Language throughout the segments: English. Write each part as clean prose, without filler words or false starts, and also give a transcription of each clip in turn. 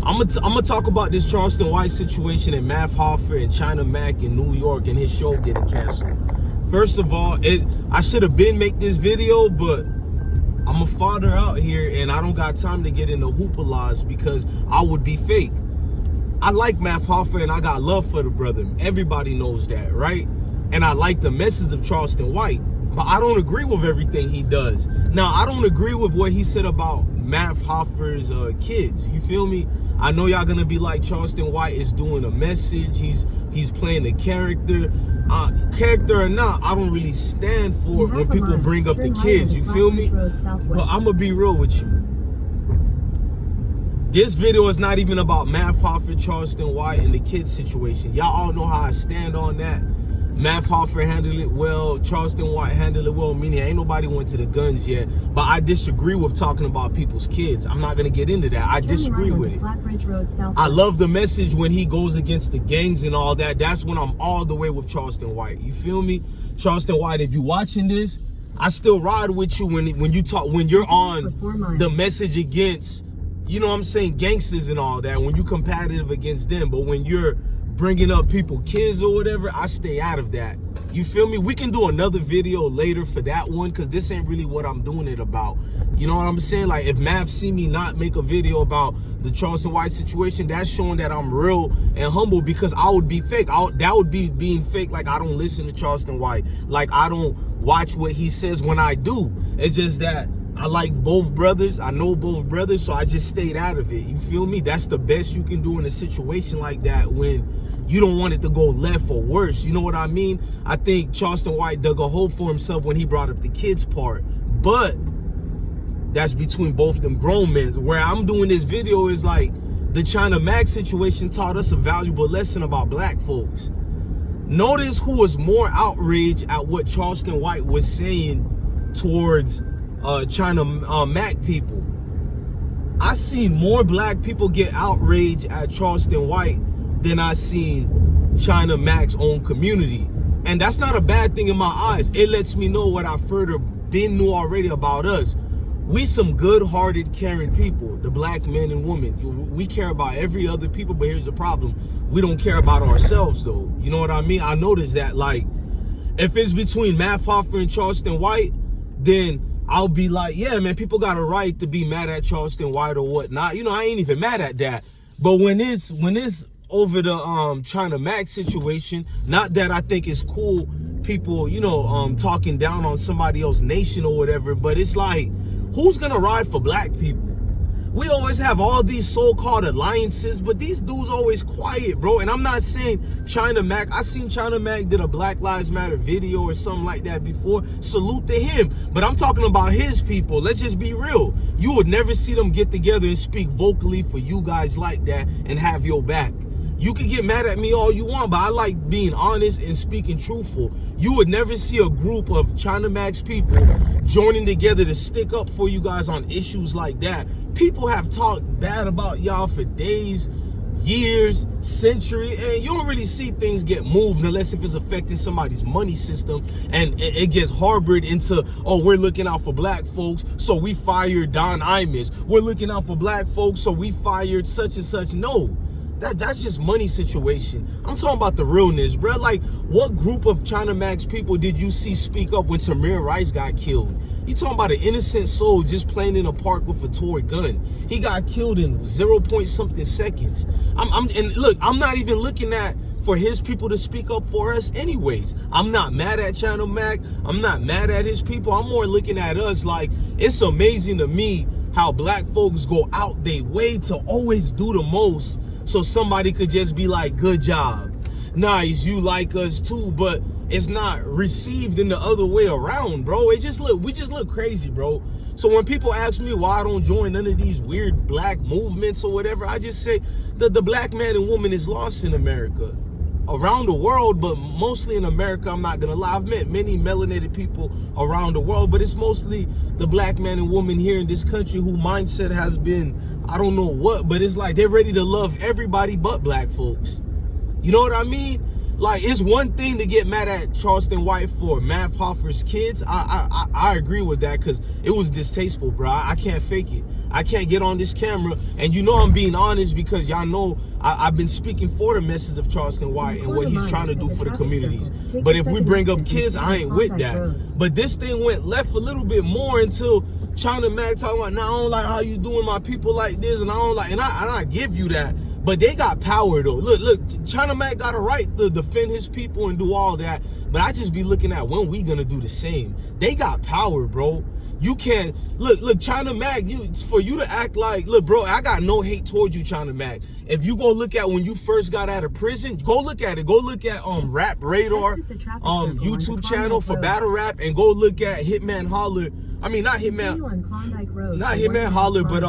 I'm gonna talk about this Charleston White situation and Math Hoffer and China Mac in New York and his show getting canceled. First of all, I should have been make this video, but I'm a father out here and I don't got time to get into hoopalas because I would be fake. I like Math Hoffer and I got love for the brother. Everybody knows that, right? And I like the message of Charleston White, but I don't agree with everything he does. Now, I don't agree with what he said about Math Hoffer's kids. You feel me? I know y'all gonna be like, Charleston White is doing a message. He's playing a character. Character or not, I don't really stand for when people bring up the kids. You feel me? But I'm gonna be real with you. This video is not even about Math Hoffer, Charleston White, and the kids situation. Y'all all know how I stand on that. Math Hoffer handled it well. Charleston White handled it well, meaning ain't nobody went to the guns yet. But I disagree with talking about people's kids. I'm not going to get into that. I disagree with it. I love the message when he goes against the gangs and all that. That's when I'm all the way with Charleston White. You feel me? Charleston White, if you're watching this, I still ride with you when you're on the message against, you know what I'm saying, gangsters and all that, when you're competitive against them. But when you're bringing up people, kids or whatever, I stay out of that. You feel me? We can do another video later for that one, because this ain't really what I'm doing it about. You know what I'm saying? Like, if Mav see me not make a video about the Charleston White situation, that's showing that I'm real and humble, because I would be fake. That would be being fake. Like, I don't listen to Charleston White. Like, I don't watch what he says when I do. It's just that I like both brothers. I know both brothers, so I just stayed out of it. You feel me? That's the best you can do in a situation like that when you don't want it to go left or worse. You know what I mean? I think Charleston White dug a hole for himself when he brought up the kids part. But that's between both them grown men. Where I'm doing this video is like, the China Mac situation taught us a valuable lesson about black folks. Notice who was more outraged at what Charleston White was saying towards China Mac people. I seen more black people get outraged at Charleston White than I seen China Mac's own community. And that's not a bad thing in my eyes. It lets me know what I further been knew already about us. We some good-hearted, caring people, the black men and women. We care about every other people, but here's the problem. We don't care about ourselves, though. You know what I mean? I noticed that, like, if it's between Math Hoffer and Charleston White, then I'll be like, yeah, man, people got a right to be mad at Charleston White or whatnot. You know, I ain't even mad at that. But when it's over the China Mac situation, not that I think it's cool people, you know, talking down on somebody else's nation or whatever, but it's like, who's gonna ride for black people? We always have all these so-called alliances, but these dudes always quiet, bro. And I'm not saying China Mac. I seen China Mac did a Black Lives Matter video or something like that before. Salute to him. But I'm talking about his people. Let's just be real. You would never see them get together and speak vocally for you guys like that and have your back. You can get mad at me all you want, but I like being honest and speaking truthful. You would never see a group of China Mac's people joining together to stick up for you guys on issues like that. People have talked bad about y'all for days, years, century, and you don't really see things get moved unless if it's affecting somebody's money system and it gets harbored into, oh, we're looking out for black folks, so we fired Don Imus. We're looking out for black folks, so we fired such and such. No. That's just money situation. I'm talking about the realness, bro. Like, what group of China Mac's people did you see speak up when Tamir Rice got killed? You talking about an innocent soul just playing in a park with a toy gun. He got killed in 0 point something seconds. And look, I'm not even looking at for his people to speak up for us anyways. I'm not mad at China Mac. I'm not mad at his people. I'm more looking at us like, it's amazing to me how black folks go out their way to always do the most so somebody could just be like, good job. Nice, you like us too, but it's not received in the other way around, bro. We just look crazy, bro. So when people ask me why I don't join none of these weird black movements or whatever, I just say that the black man and woman is lost in America. Around the world, but mostly in America. I'm not gonna lie, I've met many melanated people around the world, but it's mostly the black man and woman here in this country who mindset has been, I don't know what, but it's like they're ready to love everybody but black folks. You know what I mean? Like, it's one thing to get mad at Charleston White for Matt Hoffer's kids. I agree with that, because it was distasteful, bro. I can't fake it. I can't get on this camera, and you know I'm being honest, because y'all know I've been speaking for the message of Charleston White and what he's trying to do for the communities. But if we bring up kids, I ain't with that. But this thing went left a little bit more until China Mac talking about, nah, I don't like how you doing my people like this, and I don't like, and I give you that. But they got power, though. Look, China Mac got a right to defend his people and do all that. But I just be looking at when we gonna do the same. They got power, bro. You can't, look, China Mac, for you to act like, look, bro, I got no hate towards you, China Mac. If you go look at when you first got out of prison, go look at it. Go look at Rap Radar, YouTube channel for battle rap, and go look at Hitman Holler. I mean, not Hitman Holler, but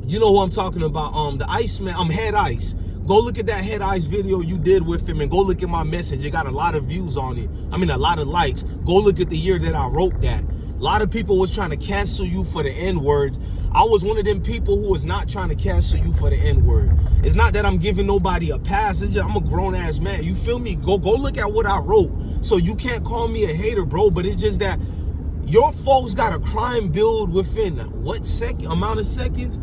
you know who I'm talking about, the Iceman, Head Ice. Go look at that Head Ice video you did with him, and go look at my message. It got a lot of views on it. I mean, a lot of likes. Go look at the year that I wrote that. A lot of people was trying to cancel you for the N-word. I was one of them people who was not trying to cancel you for the N-word. It's not that I'm giving nobody a pass. It's just, I'm a grown-ass man. You feel me? Go look at what I wrote. So you can't call me a hater, bro. But it's just that your folks got a crime build within what amount of seconds?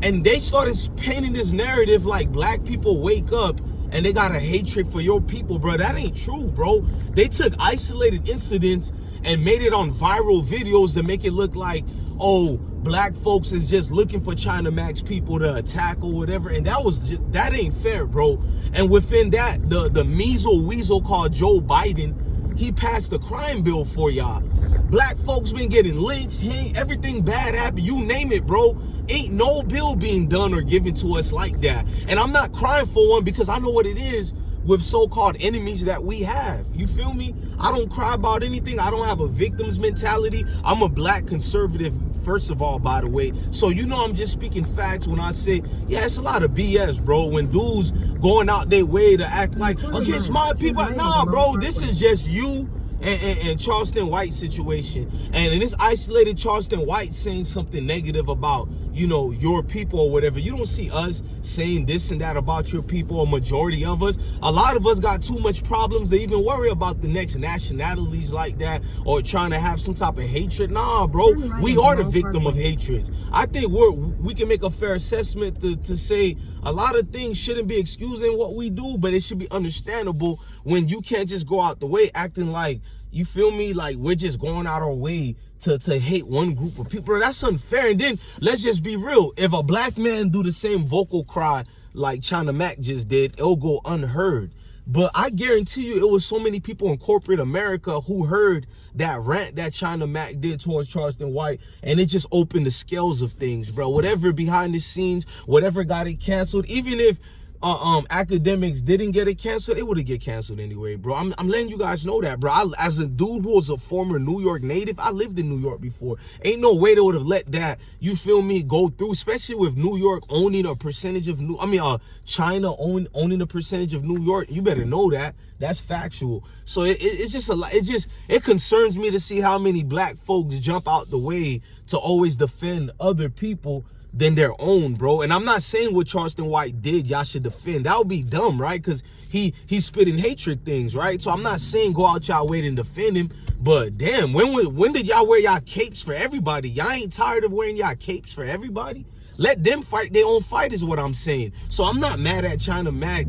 And they started painting this narrative like black people wake up and they got a hatred for your people, bro. That ain't true, bro. They took isolated incidents and made it on viral videos to make it look like, oh, black folks is just looking for China Mac's people to attack or whatever. And that ain't fair, bro. And within that, the measle weasel called Joe Biden, he passed the crime bill for y'all. Black folks been getting lynched, everything bad happened, you name it, bro. Ain't no bill being done or given to us like that. And I'm not crying for one, because I know what it is with so-called enemies that we have. You feel me? I don't cry about anything. I don't have a victim's mentality. I'm a black conservative, first of all, by the way. So you know I'm just speaking facts when I say, yeah, it's a lot of BS, bro. When dudes going out their way to act like against my people. Nah, bro, this is just you and Charleston White situation. And in this isolated Charleston White saying something negative about, you know, your people or whatever, you don't see us saying this and that about your people, a majority of us. A lot of us got too much problems to even worry about the next nationalities like that or trying to have some type of hatred. Nah, bro, we are the victim of hatred. I think we can make a fair assessment to say a lot of things shouldn't be excusing what we do, but it should be understandable when you can't just go out the way acting like, you feel me, like we're just going out our way to hate one group of people. Bro, that's unfair. And then let's just be real. If a black man do the same vocal cry like China Mac just did, it'll go unheard. But I guarantee you it was so many people in corporate America who heard that rant that China Mac did towards Charleston White, and it just opened the scales of things, bro. Whatever behind the scenes, whatever got it canceled, even if academics didn't get it canceled, it would have get canceled anyway, bro. I'm letting you guys know that, bro. As a dude who was a former New York native, I lived in New York before. Ain't no way they would have let that, you feel me, go through, especially with New York owning a percentage of China owning a percentage of New York. You better know that. That's factual. So it's just a lot. It concerns me to see how many black folks jump out the way to always defend other people than their own, bro. And I'm not saying what Charleston White did y'all should defend. That would be dumb, right? Because he's spitting hatred things, right? So I'm not saying go out y'all way and defend him, but damn, when did y'all wear y'all capes for everybody? Y'all ain't tired of wearing y'all capes for everybody? Let them fight their own fight is what I'm saying. So I'm not mad at China Mac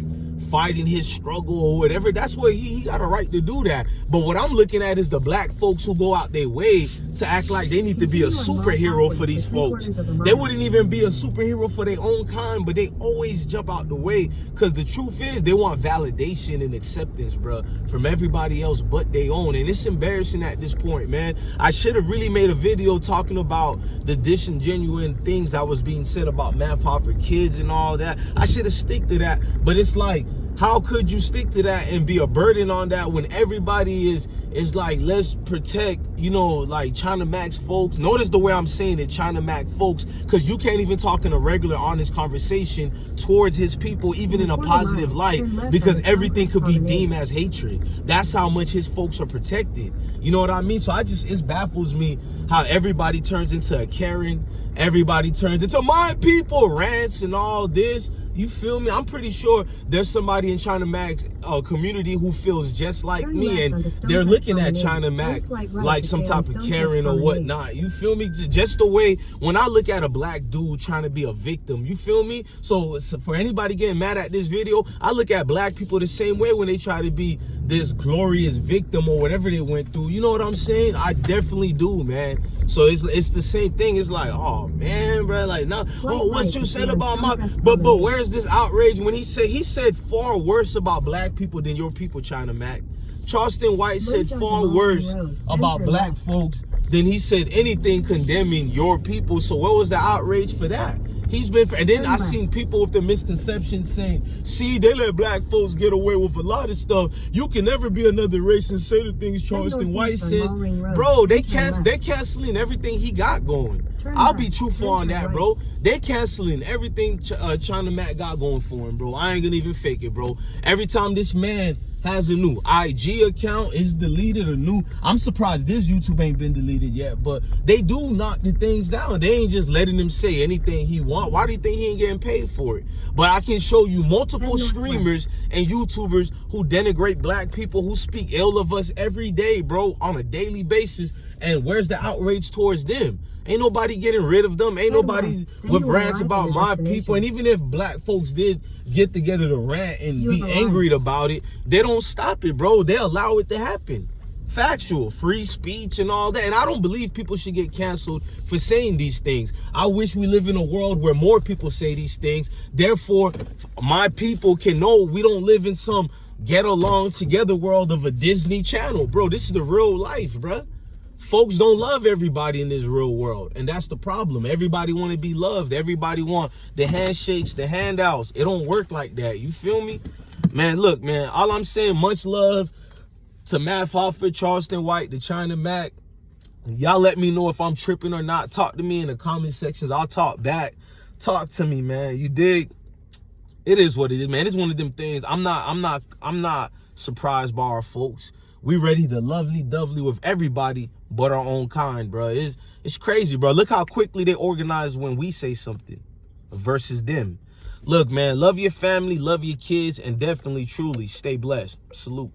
fighting his struggle or whatever. That's what he got a right to do that. But what I'm looking at is the black folks who go out their way to act like they need to be a superhero for these folks. They wouldn't even be a superhero for their own kind, but they always jump out the way because the truth is they want validation and acceptance, bro, from everybody else but they own. And it's embarrassing at this point, man. I should have really made a video talking about the disingenuous things that was being said about Math Hoffer kids and all that. I should have stick to that. But it's like, how could you stick to that and be a burden on that when everybody is like, let's protect, you know, like China Mac's folks. Notice the way I'm saying it, China Mac folks, because you can't even talk in a regular honest conversation towards his people, even in a positive light, because everything could be deemed as hatred. That's how much his folks are protected. You know what I mean? So it baffles me how everybody turns into a Karen, everybody turns into my people rants and all this. You feel me? I'm pretty sure there's somebody in China Mac's community who feels just like me, and they're looking at China Mac like some type of Karen or whatnot. You feel me? Just the way when I look at a black dude trying to be a victim, you feel me? So for anybody getting mad at this video, I look at black people the same way when they try to be this glorious victim or whatever they went through. You know what I'm saying? I definitely do, man. So it's the same thing. It's like, oh man, bro, like, no, oh, what you said about my, but where's this outrage when he said far worse about black people than your people, China Mac. Charleston White said far worse about black folks than he said anything condemning your people. So what was the outrage for that? He's been, and then I seen people with the misconception saying, see, they let black folks get away with a lot of stuff. You can never be another race and say the things Charleston White says. Bro, they're canceling everything he got going. I'll be truthful on that, bro. They're canceling everything China Mac got going for him, bro. I ain't gonna even fake it, bro. Every time this man has a new IG account, is deleted or new. I'm surprised this YouTube ain't been deleted yet, but they do knock the things down. They ain't just letting him say anything he want. Why do you think he ain't getting paid for it? But I can show you multiple streamers and YouTubers who denigrate black people, who speak ill of us every day, bro, on a daily basis. And where's the outrage towards them? Ain't nobody getting rid of them. Ain't nobody with rants about my people. And even if black folks did get together to rant and be angry about it, they don't stop it, bro. They allow it to happen. Factual, free speech and all that. And I don't believe people should get canceled for saying these things. I wish we live in a world where more people say these things. Therefore, my people can know we don't live in some get along together world of a Disney Channel. Bro, this is the real life, bro. Folks don't love everybody in this real world, and that's the problem. Everybody want to be loved. Everybody want the handshakes, the handouts. It don't work like that. You feel me? Man, look, man, all I'm saying, much love to Matt Hoffer, Charleston White, the China Mac. Y'all let me know if I'm tripping or not. Talk to me in the comment sections. I'll talk back. Talk to me, man. You dig? It is what it is, man. It's one of them things. I'm not surprised by our folks. We ready to lovely-dovely with everybody but our own kind, bro. It's crazy, bro. Look how quickly they organize when we say something versus them. Look, man, love your family, love your kids, and definitely, truly, stay blessed. Salute.